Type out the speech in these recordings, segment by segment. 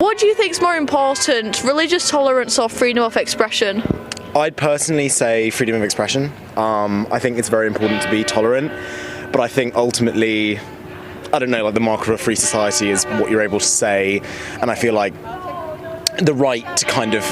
What do you think is more important, religious tolerance or freedom of expression? I'd personally say freedom of expression. I think it's very important to be tolerant, but I think ultimately, I don't know, like the mark of a free society is what you're able to say, and I feel like the right to kind of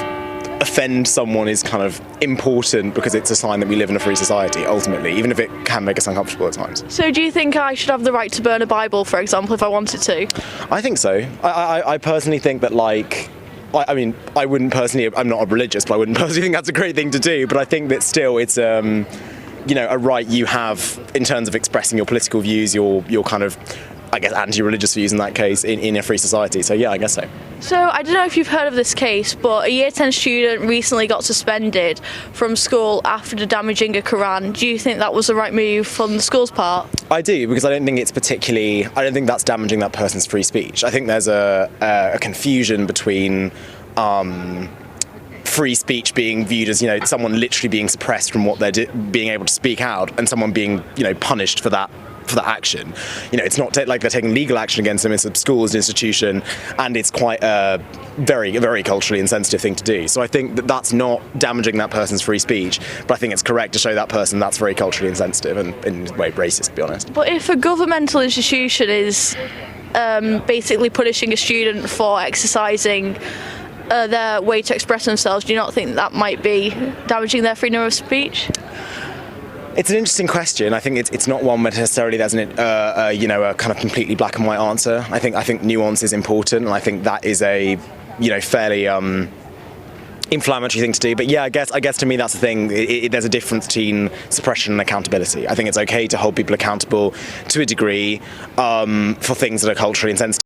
offend someone is kind of important because it's a sign that we live in a free society, ultimately, even if it can make us uncomfortable at times. So do you think I should have the right to burn a Bible, for example, if I wanted to? I think so. I personally think that, like, I mean, I wouldn't personally, I'm not a religious, but I wouldn't personally think that's a great thing to do, but I think that still it's, you know, a right you have in terms of expressing your political views, your kind of, I guess, anti-religious views in that case, in a free society. So yeah, I guess so. So I don't know if you've heard of this case, but a Year 10 student recently got suspended from school after damaging a Quran. Do you think that was the right move from the school's part? I do, because I don't think that's damaging that person's free speech. I think there's a confusion between free speech being viewed as, you know, someone literally being suppressed from what they're being able to speak out, and someone being, you know, punished for that action. You know, it's not like they're taking legal action against them. It's a school, it's an institution, and it's quite a very, very culturally insensitive thing to do. So I think that that's not damaging that person's free speech, but I think it's correct to show that person that's very culturally insensitive and in a way racist, to be honest. But if a governmental institution is basically punishing a student for exercising their way to express themselves, do you not think that might be damaging their freedom of speech? It's an interesting question. I think it's not one where necessarily there's you know, a kind of completely black and white answer. I think nuance is important, and I think that is a, you know, fairly inflammatory thing to do. But yeah, I guess to me that's the thing. There's a difference between suppression and accountability. I think it's okay to hold people accountable to a degree for things that are culturally insensitive.